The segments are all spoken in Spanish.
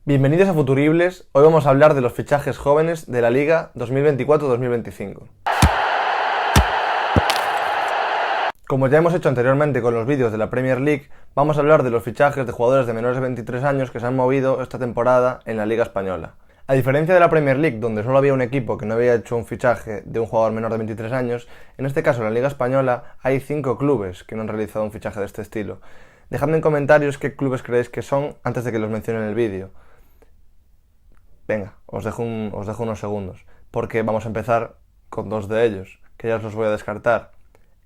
Bienvenidos a Futuribles, hoy vamos a hablar de los fichajes jóvenes de la Liga 2024-2025. Como ya hemos hecho anteriormente con los vídeos de la Premier League, vamos a hablar de los fichajes de jugadores de menores de 23 años que se han movido esta temporada en la Liga Española. A diferencia de la Premier League, donde solo había un equipo que no había hecho un fichaje de un jugador menor de 23 años, en este caso en la Liga Española hay 5 clubes que no han realizado un fichaje de este estilo. Dejadme en comentarios qué clubes creéis que son antes de que los mencione en el vídeo. Venga, os dejo unos segundos, porque vamos a empezar con dos de ellos, que ya os los voy a descartar.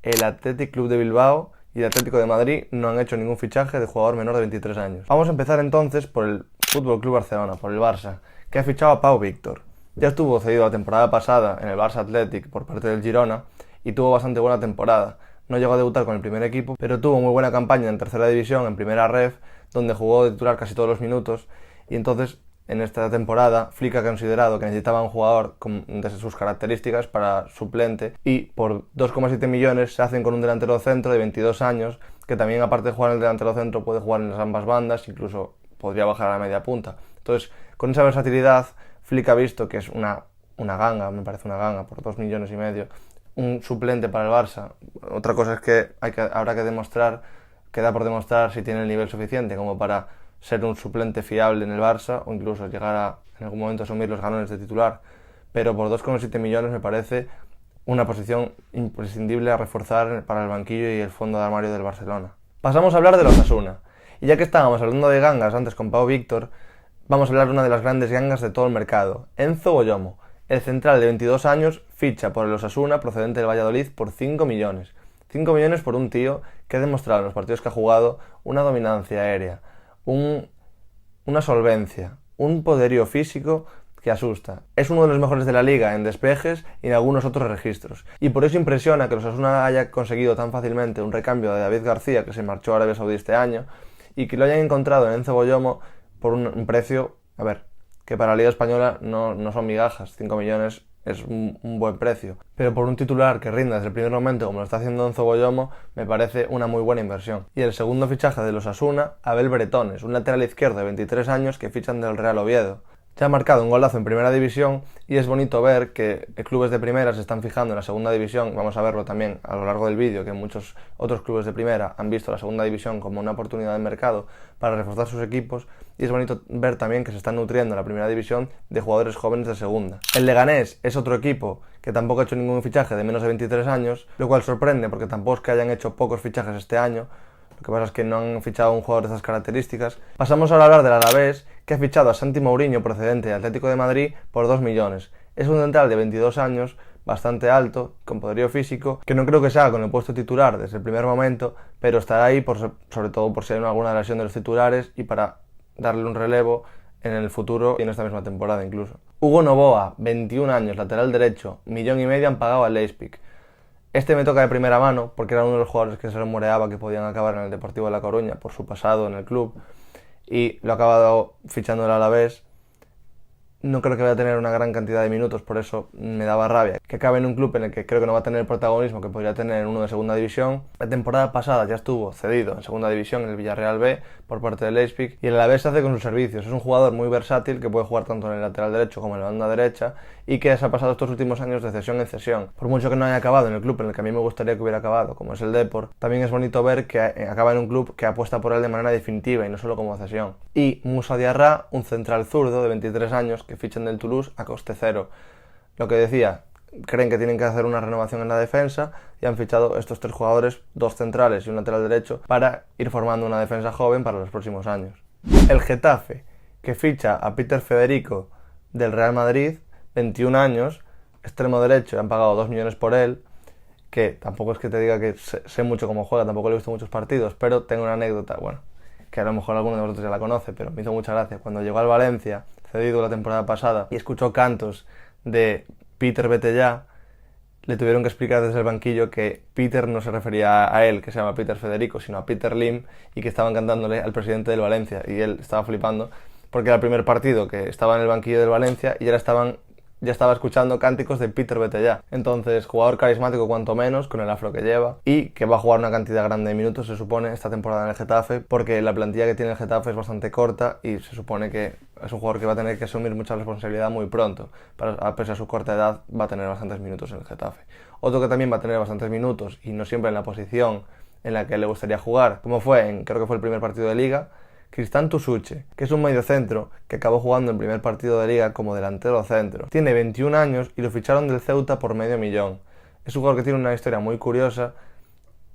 El Athletic Club de Bilbao y el Atlético de Madrid no han hecho ningún fichaje de jugador menor de 23 años. Vamos a empezar entonces por el Fútbol Club Barcelona, por el Barça, que ha fichado a Pau Víctor. Ya estuvo cedido la temporada pasada en el Barça Athletic por parte del Girona y tuvo bastante buena temporada. No llegó a debutar con el primer equipo, pero tuvo muy buena campaña en tercera división, en primera ref, donde jugó de titular casi todos los minutos, y entonces en esta temporada Flick ha considerado que necesitaba un jugador de sus características para suplente y por 2,7 millones se hacen con un delantero centro de 22 años que también, aparte de jugar en el delantero centro, puede jugar en las ambas bandas, incluso podría bajar a la media punta. Entonces, con esa versatilidad, Flick ha visto que es una ganga, me parece una ganga, por 2,5 millones, un suplente para el Barça. Otra cosa es que habrá que demostrar, queda por demostrar si tiene el nivel suficiente como para ser un suplente fiable en el Barça o incluso llegar a en algún momento asumir los galones de titular, pero por 2,7 millones me parece una posición imprescindible a reforzar para el banquillo y el fondo de armario del Barcelona. Pasamos a hablar de los Osasuna, y ya que estábamos hablando de gangas antes con Pau Víctor, vamos a hablar de una de las grandes gangas de todo el mercado. Enzo Boyomo, el central de 22 años, ficha por el Osasuna procedente del Valladolid por 5 millones. 5 millones por un tío que ha demostrado en los partidos que ha jugado una dominancia aérea, una solvencia, un poderío físico que asusta. Es uno de los mejores de la liga en despejes y en algunos otros registros. Y por eso impresiona que los Osasuna haya conseguido tan fácilmente un recambio de David García, que se marchó a Arabia Saudí este año, y que lo hayan encontrado en Enzo Boyomo por un precio, que para la Liga Española no son migajas. 5 millones es un buen precio, pero por un titular que rinda desde el primer momento como lo está haciendo Enzo Boyomo, me parece una muy buena inversión. Y el segundo fichaje de los Osasuna, Abel Bretones, un lateral izquierdo de 23 años que fichan del Real Oviedo. Ya ha marcado un golazo en primera división y es bonito ver que clubes de primera se están fijando en la segunda división. Vamos a verlo también a lo largo del vídeo, que muchos otros clubes de primera han visto la segunda división como una oportunidad de mercado para reforzar sus equipos, y es bonito ver también que se están nutriendo en la primera división de jugadores jóvenes de segunda. El Leganés es otro equipo que tampoco ha hecho ningún fichaje de menos de 23 años, lo cual sorprende porque tampoco es que hayan hecho pocos fichajes este año. Lo que pasa es que no han fichado a un jugador de estas características. Pasamos ahora a hablar del Alavés, que ha fichado a Santi Mourinho procedente del Atlético de Madrid por 2 millones. Es un central de 22 años, bastante alto, con poderío físico, que no creo que se haga con el puesto titular desde el primer momento, pero estará ahí sobre todo por si hay alguna lesión de los titulares y para darle un relevo en el futuro y en esta misma temporada incluso. Hugo Novoa, 21 años, lateral derecho, 1,5 millones han pagado al Leipzig. Este me toca de primera mano porque era uno de los jugadores que se rumoreaba que podían acabar en el Deportivo de La Coruña por su pasado en el club, y lo ha acabado fichando el Alavés. No creo que vaya a tener una gran cantidad de minutos, por eso me daba rabia que acabe en un club en el que creo que no va a tener el protagonismo que podría tener en uno de segunda división. La temporada pasada ya estuvo cedido en segunda división en el Villarreal B por parte del Leipzig, y el Alavés se hace con sus servicios. Es un jugador muy versátil que puede jugar tanto en el lateral derecho como en la banda derecha y que se ha pasado estos últimos años de cesión en cesión. Por mucho que no haya acabado en el club en el que a mí me gustaría que hubiera acabado, como es el Depor, también es bonito ver que acaba en un club que apuesta por él de manera definitiva y no solo como cesión. Y Moussa Diarra, un central zurdo de 23 años que fichan del Toulouse a coste cero. Lo que decía, creen que tienen que hacer una renovación en la defensa y han fichado estos 3 jugadores, 2 centrales y un lateral derecho, para ir formando una defensa joven para los próximos años. El Getafe, que ficha a Peter Federico del Real Madrid, 21 años, extremo derecho, y han pagado 2 millones por él, que tampoco es que te diga que sé mucho cómo juega, tampoco le he visto muchos partidos, pero tengo una anécdota, que a lo mejor alguno de vosotros ya la conoce, pero me hizo mucha gracia. Cuando llegó al Valencia, cedido la temporada pasada, y escuchó cantos de Peter vete ya, le tuvieron que explicar desde el banquillo que Peter no se refería a él, que se llama Peter Federico, sino a Peter Lim, y que estaban cantándole al presidente del Valencia, y él estaba flipando porque era el primer partido que estaba en el banquillo del Valencia y ahora estaban ya estaba escuchando cánticos de Peter vete ya. Entonces, jugador carismático cuanto menos, con el afro que lleva, y que va a jugar una cantidad grande de minutos, se supone, esta temporada en el Getafe, porque la plantilla que tiene el Getafe es bastante corta y se supone que es un jugador que va a tener que asumir mucha responsabilidad muy pronto. A pesar de su corta edad, va a tener bastantes minutos en el Getafe. Otro que también va a tener bastantes minutos, y no siempre en la posición en la que le gustaría jugar, como fue creo que fue el primer partido de Liga, Cristán Tusuche, que es un mediocentro que acabó jugando el primer partido de Liga como delantero centro. Tiene 21 años y lo ficharon del Ceuta por $500,000. Es un jugador que tiene una historia muy curiosa,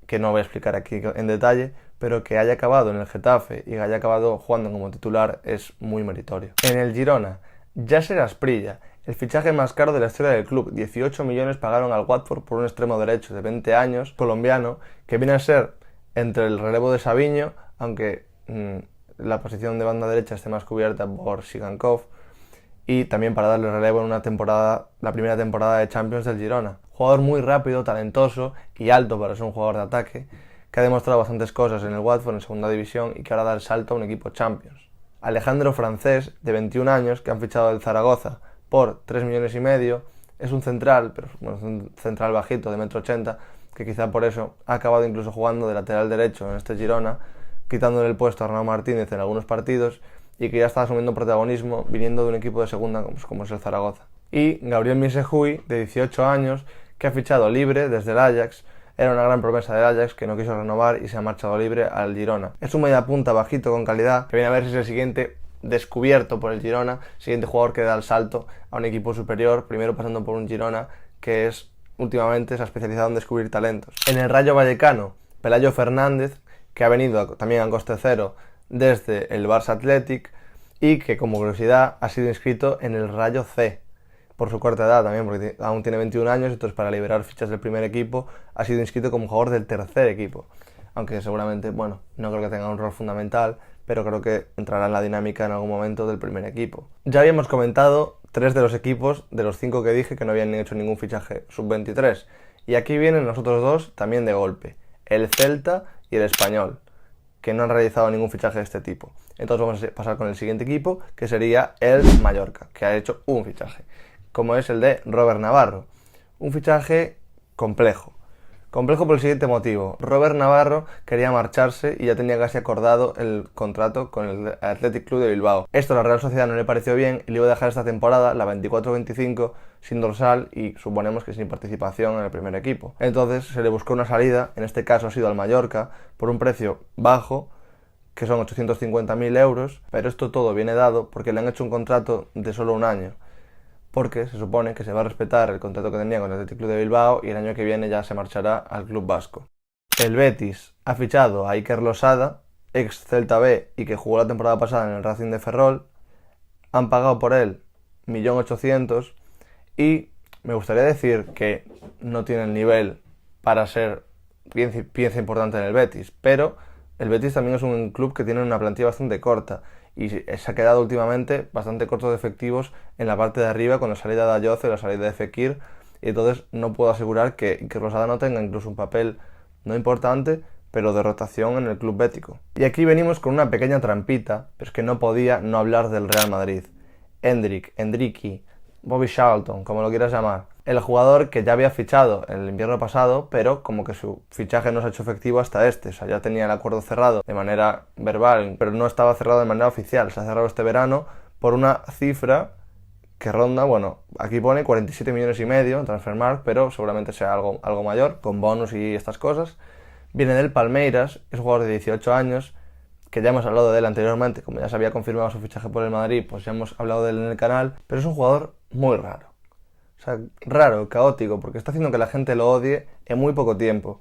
que no voy a explicar aquí en detalle, pero que haya acabado en el Getafe y que haya acabado jugando como titular es muy meritorio. En el Girona, Yasser Asprilla, el fichaje más caro de la historia del club. 18 millones pagaron al Watford por un extremo derecho de 20 años, colombiano, que viene a ser entre el relevo de Savinho, aunque la posición de banda derecha esté más cubierta por Sigankov, y también para darle relevo en una temporada, la primera temporada de Champions del Girona. Jugador muy rápido, talentoso y alto para ser un jugador de ataque, que ha demostrado bastantes cosas en el Watford en segunda división y que ahora da el salto a un equipo Champions. Alejandro Francés, de 21 años, que han fichado del Zaragoza por 3,5 millones, es un central, pero bueno, es un central bajito de 1,80 m, que quizá por eso ha acabado incluso jugando de lateral derecho en este Girona, quitándole el puesto a Arnau Martínez en algunos partidos, y que ya está asumiendo protagonismo viniendo de un equipo de segunda como es el Zaragoza. Y Gabriel Missehui, de 18 años, que ha fichado libre desde el Ajax. Era una gran promesa del Ajax que no quiso renovar y se ha marchado libre al Girona. Es un mediapunta bajito con calidad, que viene a ver si es el siguiente descubierto por el Girona, siguiente jugador que da el salto a un equipo superior, primero pasando por un Girona que últimamente se ha especializado en descubrir talentos. En el Rayo Vallecano, Pelayo Fernández, que ha venido también a coste cero desde el Barça Athletic y que, como curiosidad, ha sido inscrito en el Rayo C, por su corta edad también, porque aún tiene 21 años, entonces para liberar fichas del primer equipo ha sido inscrito como jugador del tercer equipo, aunque seguramente, bueno, no creo que tenga un rol fundamental, pero creo que entrará en la dinámica en algún momento del primer equipo. Ya habíamos comentado 3 de los equipos, de los 5 que dije, que no habían hecho ningún fichaje sub-23, y aquí vienen los otros 2 también de golpe, el Celta y el Español, que no han realizado ningún fichaje de este tipo. Entonces vamos a pasar con el siguiente equipo, que sería el Mallorca, que ha hecho un fichaje, como es el de Robert Navarro. Un fichaje complejo. Complejo por el siguiente motivo. Robert Navarro quería marcharse y ya tenía casi acordado el contrato con el Athletic Club de Bilbao. Esto a la Real Sociedad no le pareció bien y le iba a dejar esta temporada, la 24-25, sin dorsal y suponemos que sin participación en el primer equipo. Entonces se le buscó una salida, en este caso ha sido al Mallorca, por un precio bajo, que son 850.000 euros, pero esto todo viene dado porque le han hecho un contrato de solo un año, porque se supone que se va a respetar el contrato que tenía con el Athletic Club de Bilbao y el año que viene ya se marchará al club vasco. El Betis ha fichado a Iker Losada, ex Celta B y que jugó la temporada pasada en el Racing de Ferrol. Han pagado por él 1.800.000 y me gustaría decir que no tiene el nivel para ser pieza importante en el Betis, pero el Betis también es un club que tiene una plantilla bastante corta y se ha quedado últimamente bastante corto de efectivos en la parte de arriba con la salida de Ayoce y la salida de Fekir, y entonces no puedo asegurar que Rosada no tenga incluso un papel no importante, pero de rotación en el club bético. Y aquí venimos con una pequeña trampita, pero es que no podía no hablar del Real Madrid. Endricky, Bobby Charlton, como lo quieras llamar. El jugador que ya había fichado el invierno pasado, pero como que su fichaje no se ha hecho efectivo hasta este. O sea, ya tenía el acuerdo cerrado de manera verbal, pero no estaba cerrado de manera oficial. Se ha cerrado este verano por una cifra que ronda, bueno, aquí pone 47,5 millones en Transfermarkt, pero seguramente sea algo mayor, con bonus y estas cosas. Viene del Palmeiras, es un jugador de 18 años, que ya hemos hablado de él anteriormente, como ya se había confirmado su fichaje por el Madrid, pues ya hemos hablado de él en el canal, pero es un jugador muy raro. O sea, raro, caótico, porque está haciendo que la gente lo odie en muy poco tiempo.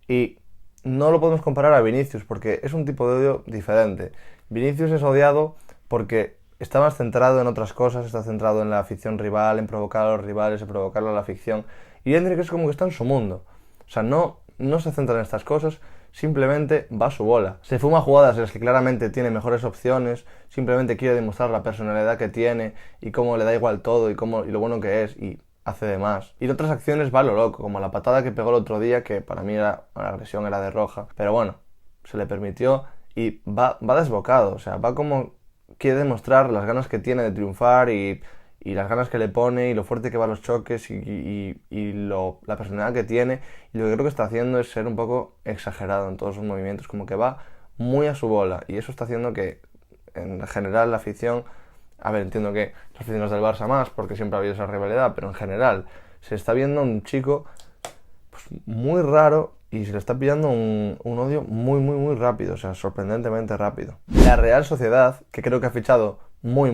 Y no lo podemos comparar a Vinicius, porque es un tipo de odio diferente. Vinicius es odiado porque está más centrado en otras cosas, está centrado en la afición rival, en provocar a los rivales, en provocarlo a la afición. Y Endrick es como que está en su mundo. O sea, no se centra en estas cosas, simplemente va a su bola. Se fuma jugadas en las que claramente tiene mejores opciones, simplemente quiere demostrar la personalidad que tiene y cómo le da igual todo y lo bueno que es, y hace de más. Y en otras acciones va a lo loco, como la patada que pegó el otro día, que para mí la agresión era de roja, pero bueno, se le permitió y va desbocado, o sea, va como quiere demostrar las ganas que tiene de triunfar y y las ganas que le pone y lo fuerte que va a los choques la personalidad que tiene. Y lo que creo que está haciendo es ser un poco exagerado en todos sus movimientos, como que va muy a su bola, y eso está haciendo que en general la afición, a ver, entiendo que los aficionados del Barça más, porque siempre ha habido esa rivalidad, pero en general se está viendo un chico pues, muy raro, y se le está pillando un odio muy rápido, o sea, sorprendentemente rápido. La Real Sociedad, que creo que ha fichado muy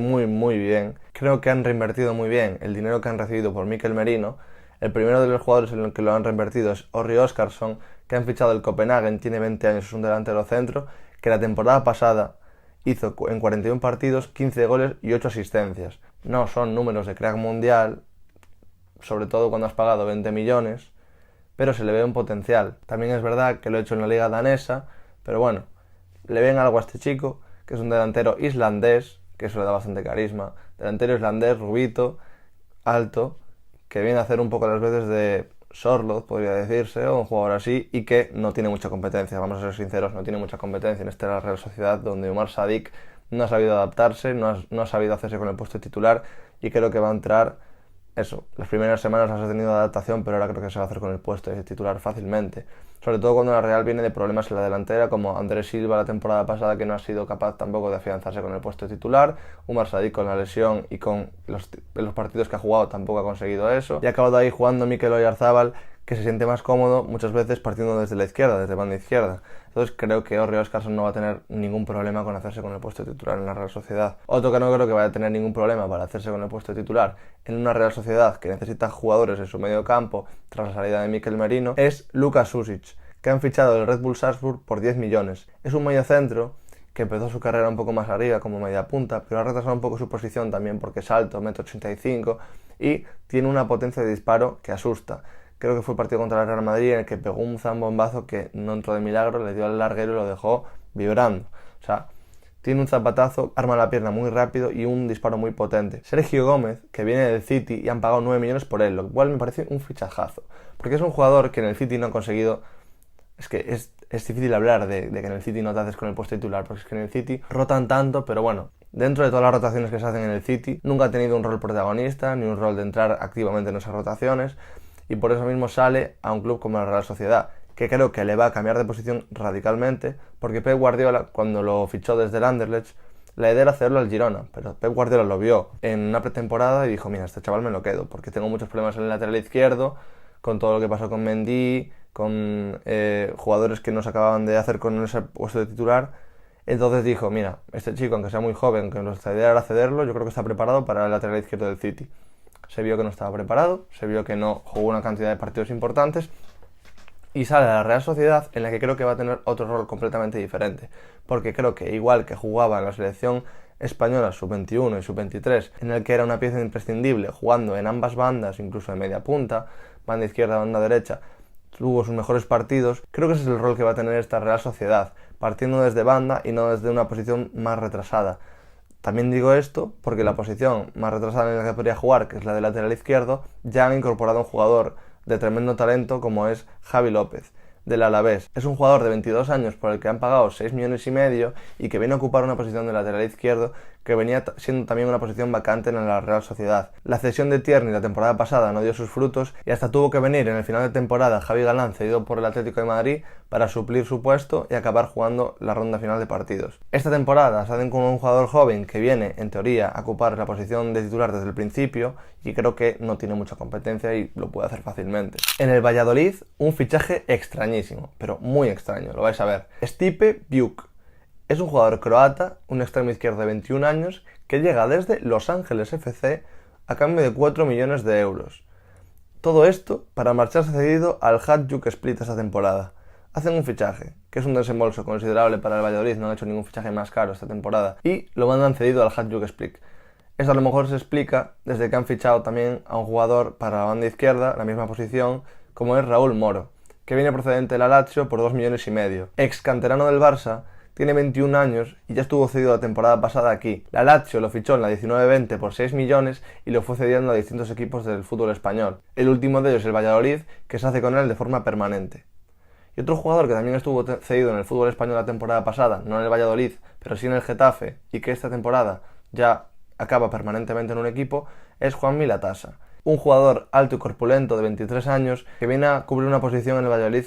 bien, creo que han reinvertido muy bien el dinero que han recibido por Mikel Merino. El primero de los jugadores en el que lo han reinvertido es Orri Oskarsson, que han fichado del Copenhagen, tiene 20 años, es un delantero centro, que la temporada pasada hizo en 41 partidos 15 goles y 8 asistencias. No son números de crack mundial, sobre todo cuando has pagado 20 millones, pero se le ve un potencial. También es verdad que lo he hecho en la liga danesa, pero bueno, le ven algo a este chico, que es un delantero islandés, que eso le da bastante carisma. Delantero islandés, rubito, alto, que viene a hacer un poco las veces de Sorloth, podría decirse, o un jugador así, y que no tiene mucha competencia, vamos a ser sinceros, no tiene mucha competencia en esta Real Sociedad, donde Umar Sadik no ha sabido adaptarse, no ha sabido hacerse con el puesto titular, y creo que va a entrar, eso, las primeras semanas has tenido adaptación, pero ahora creo que se va a hacer con el puesto de titular fácilmente. Sobre todo cuando la Real viene de problemas en la delantera, como Andrés Silva la temporada pasada, que no ha sido capaz tampoco de afianzarse con el puesto de titular. Umar Sadik con la lesión y con los partidos que ha jugado tampoco ha conseguido eso. Y ha acabado ahí jugando Mikel Oyarzabal, que se siente más cómodo muchas veces partiendo desde la izquierda, desde banda izquierda. Entonces creo que Orri Oskarsson no va a tener ningún problema con hacerse con el puesto titular en la Real Sociedad. Otro que no creo que vaya a tener ningún problema para hacerse con el puesto titular en una Real Sociedad que necesita jugadores en su medio campo tras la salida de Mikel Merino es Luka Susic, que han fichado del Red Bull Salzburg por 10 millones. Es un mediocentro que empezó su carrera un poco más arriba como media punta, pero ha retrasado un poco su posición también porque es alto, 1,85 m, y tiene una potencia de disparo que asusta. Creo que fue el partido contra el Real Madrid en el que pegó un zambombazo que no entró de milagro, le dio al larguero y lo dejó vibrando. O sea, tiene un zapatazo, arma la pierna muy rápido y un disparo muy potente. Sergio Gómez, que viene del City y han pagado 9 millones por él, lo cual me parece un fichajazo. Porque es un jugador que en el City no ha conseguido... Es que es difícil hablar de que en el City no te haces con el puesto titular, porque es que en el City rotan tanto, pero bueno, dentro de todas las rotaciones que se hacen en el City, nunca ha tenido un rol protagonista, ni un rol de entrar activamente en esas rotaciones, y por eso mismo sale a un club como la Real Sociedad, que creo que le va a cambiar de posición radicalmente, porque Pep Guardiola, cuando lo fichó desde el Anderlecht, la idea era hacerlo al Girona, pero Pep Guardiola lo vio en una pretemporada y dijo, mira, este chaval me lo quedo, porque tengo muchos problemas en el lateral izquierdo, con todo lo que pasó con Mendy, con jugadores que no se acababan de hacer con ese puesto de titular. Entonces dijo, mira, este chico, aunque sea muy joven, que nuestra idea era cederlo, yo creo que está preparado para el lateral izquierdo del City. Se vio que no estaba preparado, se vio que no jugó una cantidad de partidos importantes y sale a la Real Sociedad, en la que creo que va a tener otro rol completamente diferente, porque creo que igual que jugaba en la selección española sub-21 y sub-23, en el que era una pieza imprescindible jugando en ambas bandas, incluso en media punta, banda izquierda, banda derecha, tuvo sus mejores partidos. Creo que ese es el rol que va a tener esta Real Sociedad, partiendo desde banda y no desde una posición más retrasada. También digo esto porque la posición más retrasada en la que podría jugar, que es la de lateral izquierdo, ya han incorporado a un jugador de tremendo talento como es Javi López, del Alavés. Es un jugador de 22 años por el que han pagado 6 millones y medio y que viene a ocupar una posición de lateral izquierdo que venía siendo también una posición vacante en la Real Sociedad. La cesión de Tierney la temporada pasada no dio sus frutos y hasta tuvo que venir en el final de temporada Javi Galán, cedido por el Atlético de Madrid, para suplir su puesto y acabar jugando la ronda final de partidos. Esta temporada se hacen con un jugador joven que viene, en teoría, a ocupar la posición de titular desde el principio y creo que no tiene mucha competencia y lo puede hacer fácilmente. En el Valladolid, un fichaje extrañísimo, pero muy extraño, lo vais a ver. Stipe Biuk. Es un jugador croata, un extremo izquierdo de 21 años, que llega desde Los Ángeles FC a cambio de 4 millones de euros. Todo esto para marcharse cedido al Hajduk Split esta temporada. Hacen un fichaje, que es un desembolso considerable para el Valladolid, no han hecho ningún fichaje más caro esta temporada, y lo mandan cedido al Hajduk Split. Esto a lo mejor se explica desde que han fichado también a un jugador para la banda izquierda, la misma posición, como es Raúl Moro, que viene procedente del Lazio por 2 millones y medio. Ex canterano del Barça, tiene 21 años y ya estuvo cedido la temporada pasada aquí. La Lazio lo fichó en la 19-20 por 6 millones y lo fue cediendo a distintos equipos del fútbol español. El último de ellos, el Valladolid, que se hace con él de forma permanente. Y otro jugador que también estuvo cedido en el fútbol español la temporada pasada, no en el Valladolid, pero sí en el Getafe, y que esta temporada ya acaba permanentemente en un equipo, es Juanmi Latasa. Un jugador alto y corpulento de 23 años que viene a cubrir una posición en el Valladolid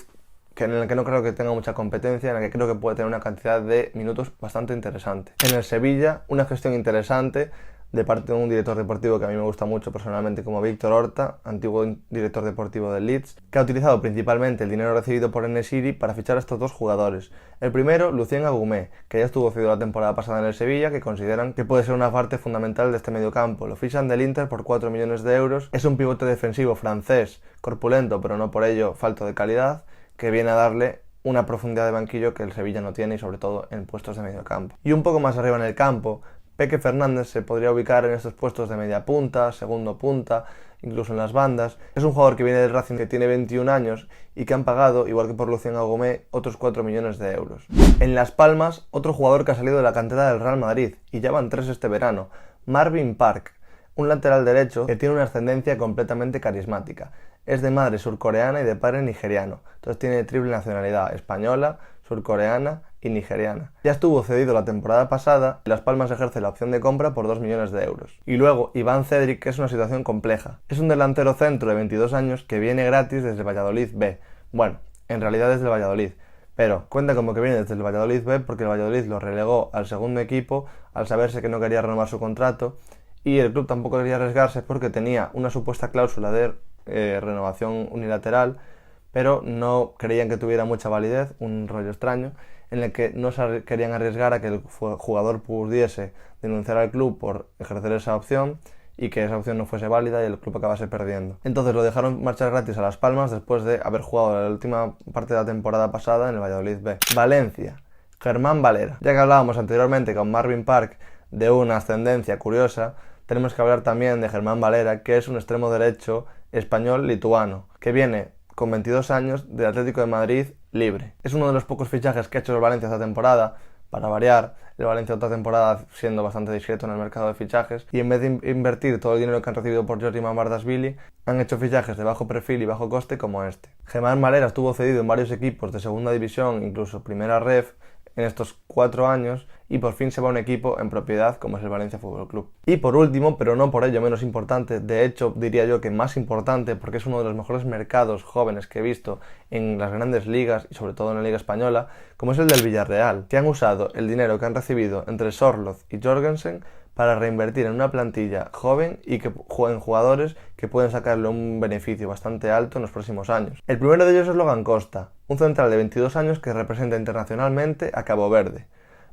en el que no creo que tenga mucha competencia, en el que creo que puede tener una cantidad de minutos bastante interesante. En el Sevilla, una gestión interesante de parte de un director deportivo que a mí me gusta mucho personalmente como Víctor Horta, antiguo director deportivo del Leeds, que ha utilizado principalmente el dinero recibido por En-Nesyri para fichar a estos dos jugadores. El primero, Lucien Agumé, que ya estuvo cedido la temporada pasada en el Sevilla, que consideran que puede ser una parte fundamental de este mediocampo. Lo fichan del Inter por 4 millones de euros. Es un pivote defensivo francés, corpulento, pero no por ello falto de calidad, que viene a darle una profundidad de banquillo que el Sevilla no tiene y sobre todo en puestos de mediocampo. Y un poco más arriba en el campo, Peque Fernández se podría ubicar en estos puestos de media punta, segundo punta, incluso en las bandas. Es un jugador que viene del Racing, que tiene 21 años y que han pagado, igual que por Lucien Agumé, otros 4 millones de euros. En Las Palmas, otro jugador que ha salido de la cantera del Real Madrid, y ya van 3 este verano, Marvin Park, un lateral derecho que tiene una ascendencia completamente carismática. Es de madre surcoreana y de padre nigeriano, entonces tiene triple nacionalidad, española, surcoreana y nigeriana. Ya estuvo cedido la temporada pasada y Las Palmas ejerce la opción de compra por 2 millones de euros. Y luego Iván Cedric, que es una situación compleja. Es un delantero centro de 22 años que viene gratis desde el Valladolid B. Bueno, en realidad desde el Valladolid, pero cuenta como que viene desde el Valladolid B porque el Valladolid lo relegó al segundo equipo al saberse que no quería renovar su contrato, y el club tampoco quería arriesgarse porque tenía una supuesta cláusula de renovación unilateral, pero no creían que tuviera mucha validez, un rollo extraño, en el que no se querían arriesgar a que el jugador pudiese denunciar al club por ejercer esa opción y que esa opción no fuese válida y el club acabase perdiendo. Entonces lo dejaron marchar gratis a Las Palmas después de haber jugado la última parte de la temporada pasada en el Valladolid B. Valencia, Germán Valera. Ya que hablábamos anteriormente con Marvin Park de una ascendencia curiosa, tenemos que hablar también de Germán Valera, que es un extremo derecho español-lituano, que viene con 22 años del Atlético de Madrid libre. Es uno de los pocos fichajes que ha hecho el Valencia esta temporada, para variar. El Valencia otra temporada siendo bastante discreto en el mercado de fichajes, y en vez de invertir todo el dinero que han recibido por Jordi Mamardashvili, han hecho fichajes de bajo perfil y bajo coste como este. Germán Valera estuvo cedido en varios equipos de segunda división, incluso primera ref, en estos 4 años, y por fin se va a un equipo en propiedad como es el Valencia Fútbol Club. Y por último, pero no por ello menos importante, de hecho diría yo que más importante porque es uno de los mejores mercados jóvenes que he visto en las grandes ligas y sobre todo en la Liga Española, como es el del Villarreal, que han usado el dinero que han recibido entre Sorloth y Jorgensen para reinvertir en una plantilla joven y que jueguen jugadores que pueden sacarle un beneficio bastante alto en los próximos años. El primero de ellos es Logan Costa, un central de 22 años que representa internacionalmente a Cabo Verde.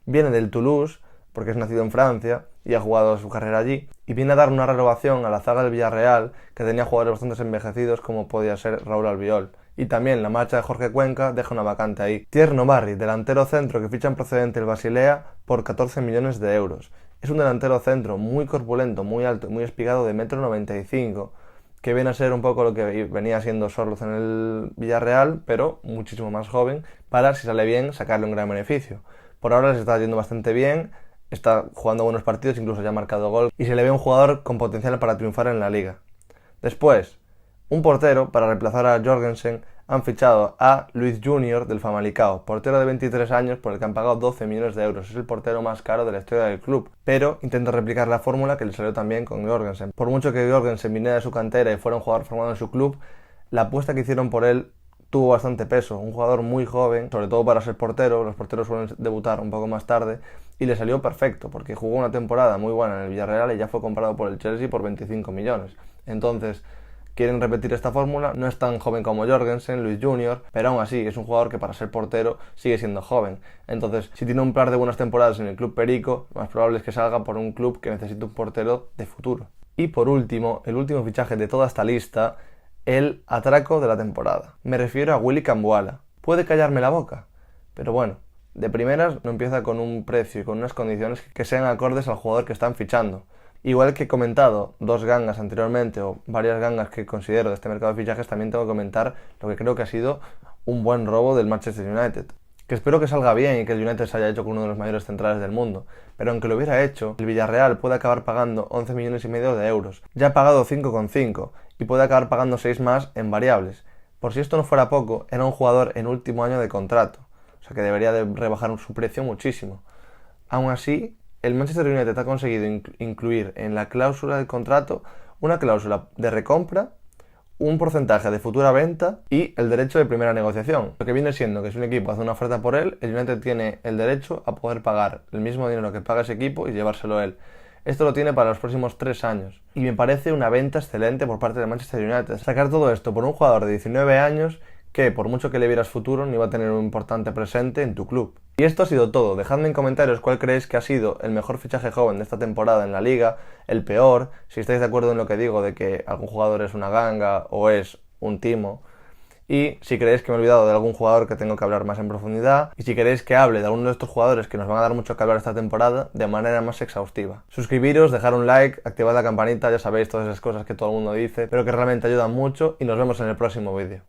Viene del Toulouse, porque es nacido en Francia y ha jugado su carrera allí, y viene a dar una renovación a la zaga del Villarreal, que tenía jugadores bastante envejecidos como podía ser Raúl Albiol. Y también la marcha de Jorge Cuenca deja una vacante ahí. Tierno Barry, delantero centro que fichan procedente del Basilea por 14 millones de euros. Es un delantero centro muy corpulento, muy alto y muy espigado de 1,95 m, que viene a ser un poco lo que venía siendo Sorloth en el Villarreal, pero muchísimo más joven, para, si sale bien, sacarle un gran beneficio. Por ahora les está yendo bastante bien, está jugando buenos partidos, incluso ya ha marcado gol, y se le ve un jugador con potencial para triunfar en la liga. Después, un portero, para reemplazar a Jorgensen, han fichado a Luis Junior del Famalicão, portero de 23 años por el que han pagado 12 millones de euros. Es el portero más caro de la historia del club, pero intenta replicar la fórmula que le salió también con Jorgensen. Por mucho que Jorgensen viniera de su cantera y fuera un jugador formado en su club, la apuesta que hicieron por él tuvo bastante peso. Un jugador muy joven, sobre todo para ser portero, los porteros suelen debutar un poco más tarde, y le salió perfecto, porque jugó una temporada muy buena en el Villarreal y ya fue comprado por el Chelsea por 25 millones. Entonces, quieren repetir esta fórmula. No es tan joven como Jorgensen, Luis Junior, pero aún así es un jugador que para ser portero sigue siendo joven. Entonces, si tiene un par de buenas temporadas en el club Perico, lo más probable es que salga por un club que necesite un portero de futuro. Y por último, el último fichaje de toda esta lista, el atraco de la temporada. Me refiero a Willy Cambuala. Puede callarme la boca, pero bueno, de primeras no empieza con un precio y con unas condiciones que sean acordes al jugador que están fichando. Igual que he comentado 2 gangas anteriormente, o varias gangas que considero de este mercado de fichajes, también tengo que comentar lo que creo que ha sido un buen robo del Manchester United. Que espero que salga bien y que el United se haya hecho con uno de los mayores centrales del mundo. Pero aunque lo hubiera hecho, el Villarreal puede acabar pagando 11 millones y medio de euros. Ya ha pagado 5,5 y puede acabar pagando 6 más en variables. Por si esto no fuera poco, era un jugador en último año de contrato. O sea que debería de rebajar su precio muchísimo. Aún así, el Manchester United ha conseguido incluir en la cláusula del contrato una cláusula de recompra, un porcentaje de futura venta y el derecho de primera negociación. Lo que viene siendo que si un equipo hace una oferta por él, el United tiene el derecho a poder pagar el mismo dinero que paga ese equipo y llevárselo él. Esto lo tiene para los próximos 3 años. Y me parece una venta excelente por parte del Manchester United. Sacar todo esto por un jugador de 19 años que, por mucho que le vieras futuro, no iba a tener un importante presente en tu club. Y esto ha sido todo. Dejadme en comentarios cuál creéis que ha sido el mejor fichaje joven de esta temporada en la liga, el peor, si estáis de acuerdo en lo que digo de que algún jugador es una ganga o es un timo, y si creéis que me he olvidado de algún jugador que tengo que hablar más en profundidad, y si queréis que hable de alguno de estos jugadores que nos van a dar mucho que hablar esta temporada de manera más exhaustiva. Suscribiros, dejar un like, activad la campanita, ya sabéis todas esas cosas que todo el mundo dice, pero que realmente ayudan mucho, y nos vemos en el próximo vídeo.